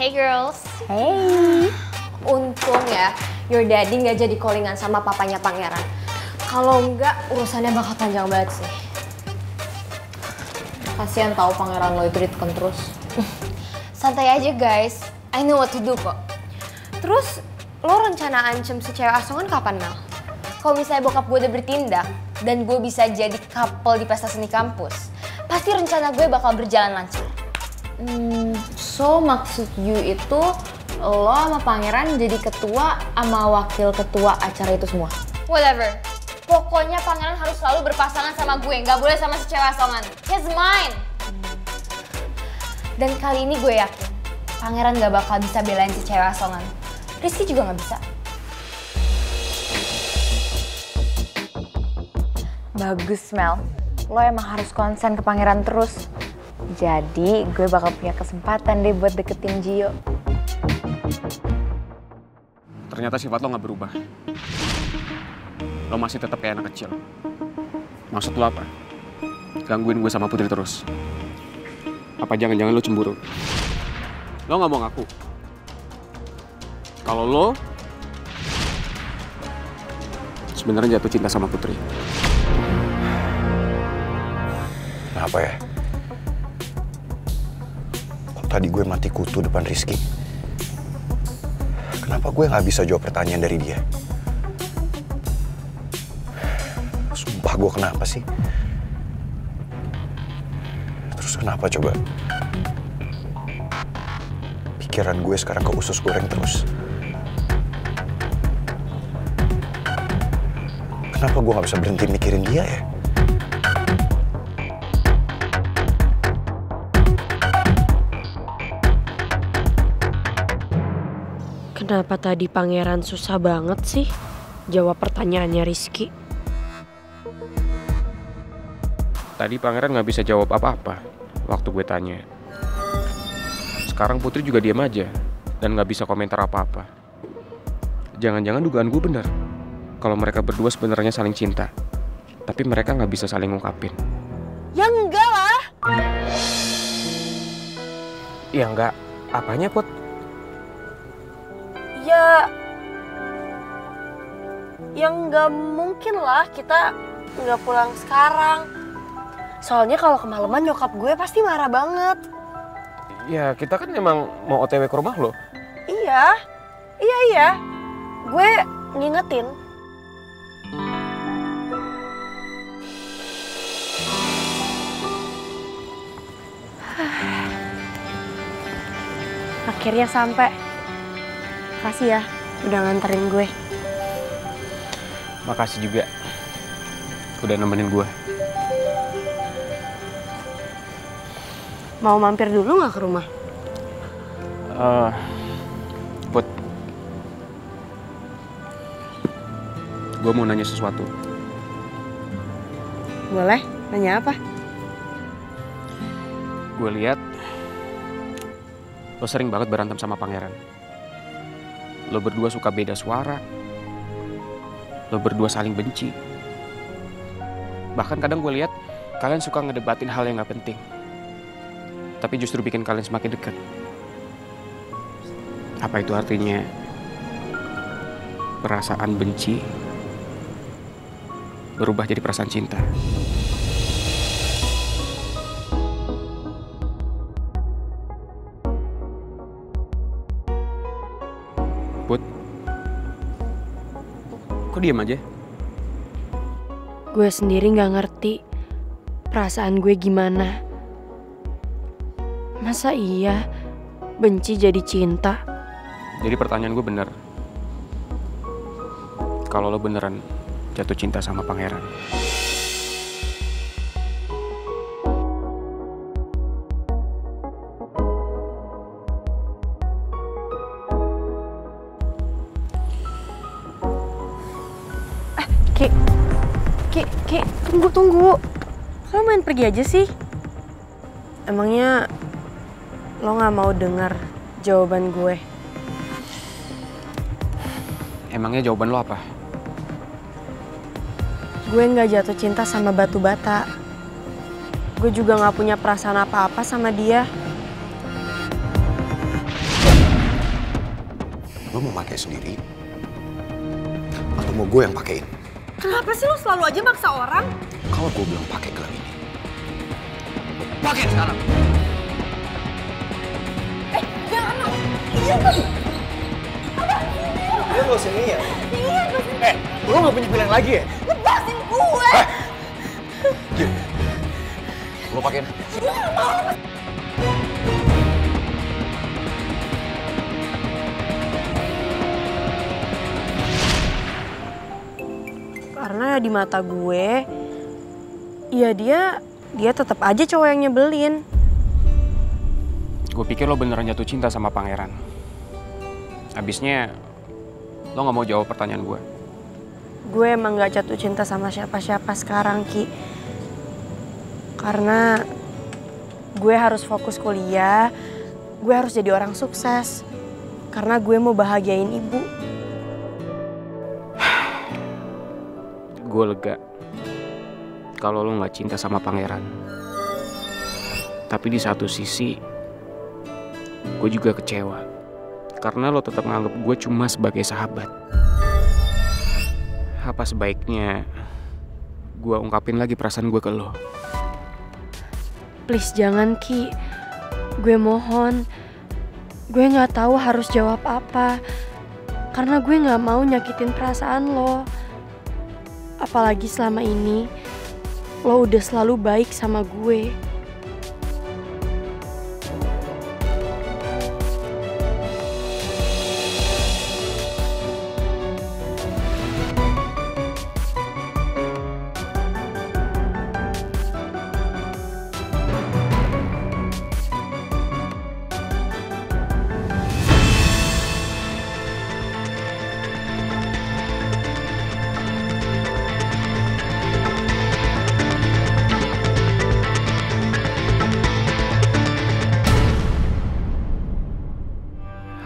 Hey girls. Hey. Untung ya, your daddy nggak jadi callingan sama papanya pangeran. Kalau nggak, urusannya bakal panjang banget sih. Kasian tahu pangeran lo itu ditekan terus. Santai aja guys, I know what to do kok. Terus, lo rencana ancam si cewek asongan kapan, Mel? Kalau misalnya bokap gue udah bertindak, dan gue bisa jadi couple di pesta seni kampus, pasti rencana gue bakal berjalan lancar. So maksud you itu lo sama pangeran jadi ketua sama wakil ketua acara itu semua? Whatever. Pokoknya pangeran harus selalu berpasangan sama gue, nggak boleh sama si cewek asongan. He's mine. Dan kali ini gue yakin, pangeran nggak bakal bisa belain si cewek asongan. Rizky juga nggak bisa. Bagus Mel, lo emang harus konsen ke pangeran terus. Jadi gue bakal punya kesempatan deh buat deketin Gio. Ternyata sifat lo nggak berubah. Lo masih tetap kayak anak kecil. Maksud lo apa? Gangguin gue sama Putri terus. Apa jangan-jangan lo cemburu? Lo nggak mau ngaku? Kalau lo sebenarnya jatuh cinta sama Putri. Kenapa ya? Kok tadi gue mati kutu depan Rizky? Kenapa gue nggak bisa jawab pertanyaan dari dia? Sumpah gue kenapa sih? Terus kenapa coba? Pikiran gue sekarang ke usus goreng terus. Kenapa gue nggak bisa berhenti mikirin dia ya? Kenapa tadi pangeran susah banget sih jawab pertanyaannya Rizky? Tadi pangeran nggak bisa jawab apa-apa waktu gue tanya. Sekarang Putri juga diam aja dan nggak bisa komentar apa-apa. Jangan-jangan dugaan gue benar kalau mereka berdua sebenarnya saling cinta, tapi mereka nggak bisa saling ngungkapin. Ya enggak lah. Ya enggak, apanya Put? Ya nggak mungkin lah kita nggak pulang sekarang. Soalnya kalau kemalaman nyokap gue pasti marah banget. Ya kita kan emang mau OTW ke rumah lo. Iya. Gue ngingetin. Akhirnya sampai. Makasih ya udah nganterin gue. Makasih juga udah nemenin gue. Mau mampir dulu nggak ke rumah? Put, gue mau nanya sesuatu. Boleh, nanya apa? Gue lihat lo sering banget berantem sama pangeran. Lo berdua suka beda suara. Lo berdua saling benci. Bahkan kadang gue lihat kalian suka ngedebatin hal yang gak penting. Tapi justru bikin kalian semakin dekat. Apa itu artinya perasaan benci berubah jadi perasaan cinta? Put, kok diam aja? Gue sendiri nggak ngerti perasaan gue gimana. Masa iya benci jadi cinta? Jadi pertanyaan gue bener. Kalau lo beneran jatuh cinta sama pangeran. Ki, tunggu. Lo main pergi aja sih? Emangnya lo gak mau dengar jawaban gue? Emangnya jawaban lo apa? Gue gak jatuh cinta sama batu bata. Gue juga gak punya perasaan apa-apa sama dia. Lo mau pakai sendiri? Atau mau gue yang pakein? Kenapa sih lo selalu aja maksa orang? Kalau gue bilang pakai gelang ini, pakai sekarang. Jangan dong. Iya tadi. Lo gak usah ngeyel. Lo gak punya pilihan lagi ya? Lepasin gue. Gil, lo pakein. Karena di mata gue, ya dia tetap aja cowok yang nyebelin. Gue pikir lo beneran jatuh cinta sama pangeran. Abisnya lo gak mau jawab pertanyaan gue. Gue emang gak jatuh cinta sama siapa-siapa sekarang, Ki. Karena gue harus fokus kuliah, gue harus jadi orang sukses. Karena gue mau bahagiain ibu. Gue lega kalau lo gak cinta sama pangeran. Tapi di satu sisi, gue juga kecewa. Karena lo tetap nganggep gue cuma sebagai sahabat. Apa sebaiknya gue ungkapin lagi perasaan gue ke lo? Please jangan, Ki. Gue mohon. Gue gak tahu harus jawab apa. Karena gue gak mau nyakitin perasaan lo. Apalagi selama ini, lo udah selalu baik sama gue.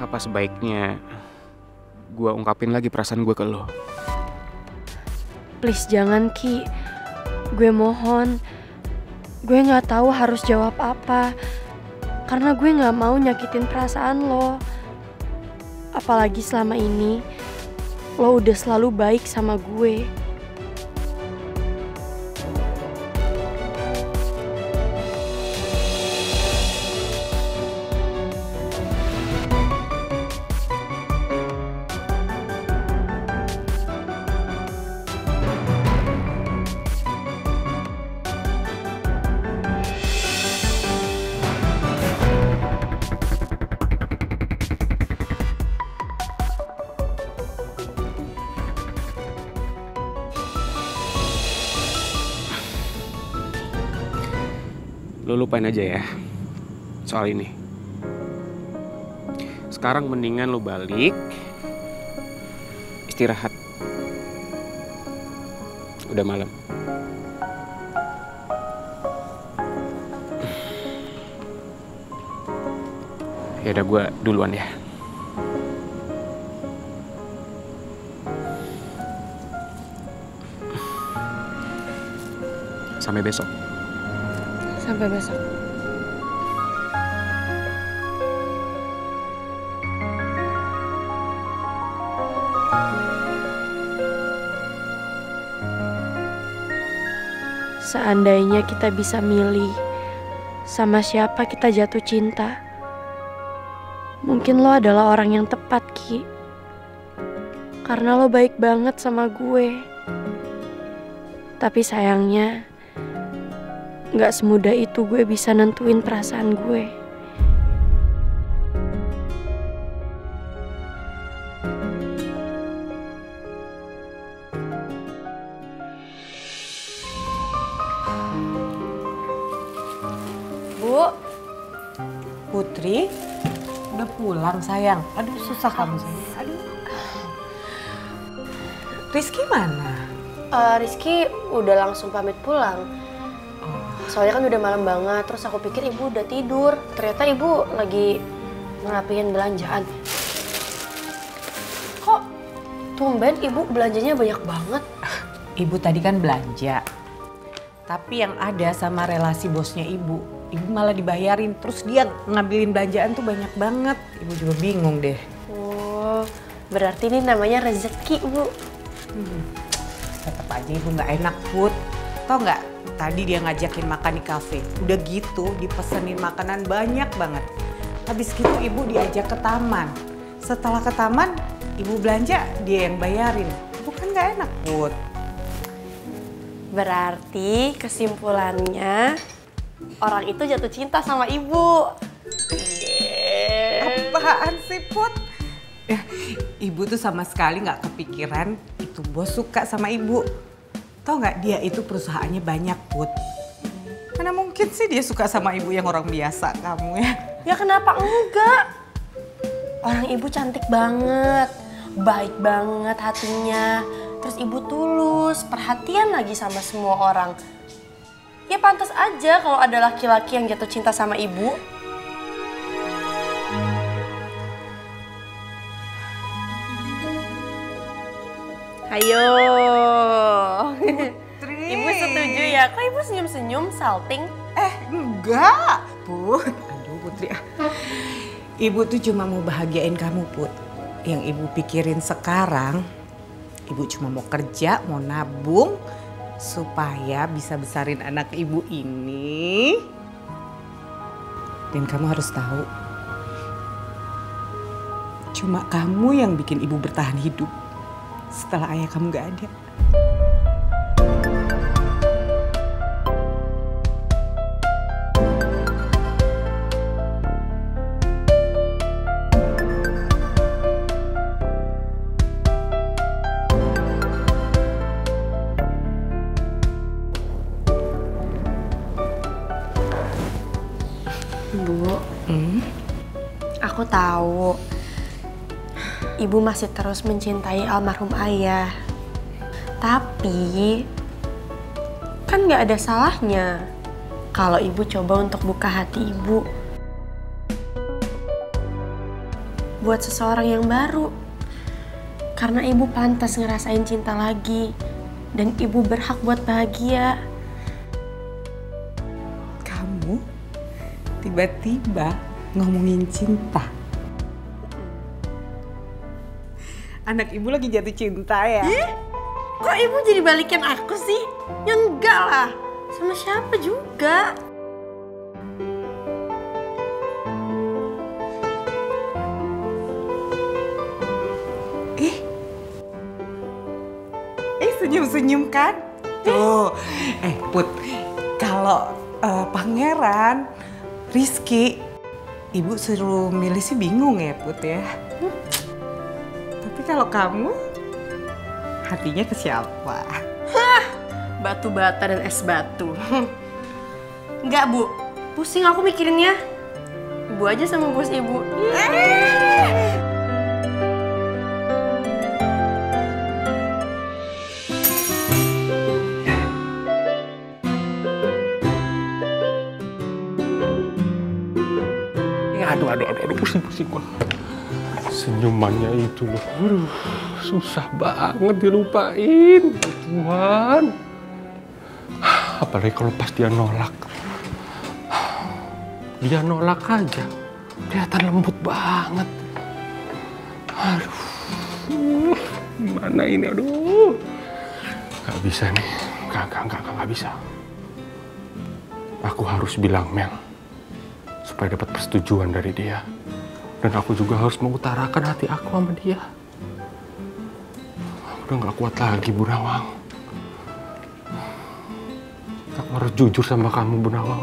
Apa sebaiknya gue ungkapin lagi perasaan gue ke lo? Please jangan, Ki. Gue mohon. Gue gak tahu harus jawab apa. Karena gue gak mau nyakitin perasaan lo. Apalagi selama ini, lo udah selalu baik sama gue. Lo lupain aja ya soal ini. Sekarang mendingan lo balik, istirahat. Udah malam. Ya udah, gue duluan ya. Sampai besok. Sampai besok. Seandainya kita bisa milih sama siapa kita jatuh cinta, mungkin lo adalah orang yang tepat, Ki. Karena lo baik banget sama gue. Tapi sayangnya, gak semudah itu gue bisa nentuin perasaan gue. Bu, Putri, udah pulang sayang. Aduh susah kamu sayang. Aduh. Rizky mana? Rizky udah langsung pamit pulang. Soalnya kan udah malam banget, terus aku pikir ibu udah tidur. Ternyata ibu lagi ngerapihin belanjaan. Kok tumben ibu belanjanya banyak banget? Ibu tadi kan belanja. Tapi yang ada sama relasi bosnya ibu malah dibayarin. Terus dia ngambilin belanjaan tuh banyak banget. Ibu juga bingung deh. Oh, Berarti ini namanya rezeki, Bu. Tetap aja ibu nggak enak, Put. Tau nggak? Tadi dia ngajakin makan di kafe. Udah gitu dipesenin makanan banyak banget. Habis gitu ibu diajak ke taman. Setelah ke taman, ibu belanja, dia yang bayarin. Bukan nggak enak, Put. Berarti kesimpulannya orang itu jatuh cinta sama ibu. Apaan sih, Put? Ibu tuh sama sekali nggak kepikiran itu bos suka sama ibu. Tau nggak, dia itu perusahaannya banyak, Put. Mana mungkin sih dia suka sama ibu yang orang biasa kamu ya? Ya kenapa enggak? Orang ibu cantik banget, baik banget hatinya. Terus ibu tulus, perhatian lagi sama semua orang. Ya pantas aja kalau ada laki-laki yang jatuh cinta sama ibu. Ayo. Ibu setuju ya? Kok ibu senyum-senyum, salting? Enggak, Put. Aduh, Putri. Ibu tuh cuma mau bahagiain kamu, Put. Yang ibu pikirin sekarang, ibu cuma mau kerja, mau nabung, supaya bisa besarin anak ibu ini. Dan kamu harus tahu, cuma kamu yang bikin ibu bertahan hidup setelah ayah kamu gak ada. Bu, aku tahu ibu masih terus mencintai almarhum ayah. Tapi kan nggak ada salahnya kalau ibu coba untuk buka hati ibu buat seseorang yang baru. Karena ibu pantas ngerasain cinta lagi dan ibu berhak buat bahagia. Kamu tiba-tiba ngomongin cinta. Anak ibu lagi jatuh cinta ya? Kok ibu jadi balikin aku sih? Ya enggak lah, sama siapa juga. Senyum-senyum kan? Tuh, Put, kalau Pangeran, Rizky, ibu suruh milih sih bingung ya, Put ya. Tapi kalau kamu, hatinya ke siapa? Batu bata dan es batu. Enggak, Bu. Pusing aku mikirinnya. Ibu aja sama bos ibu. Aduh, pusing gua. Senyumannya itu loh, aduh, susah banget dilupain, Tuhan. Apalagi kalau pas dia nolak. Dia nolak aja, kelihatan lembut banget. Aduh, gimana ini, aduh. Gak bisa nih, gak bisa. Aku harus bilang Mel, supaya dapat persetujuan dari dia. Dan aku juga harus mengutarakan hati aku sama dia. Aku udah gak kuat lagi, Bu Nawang. Aku harus jujur sama kamu, Bu Nawang.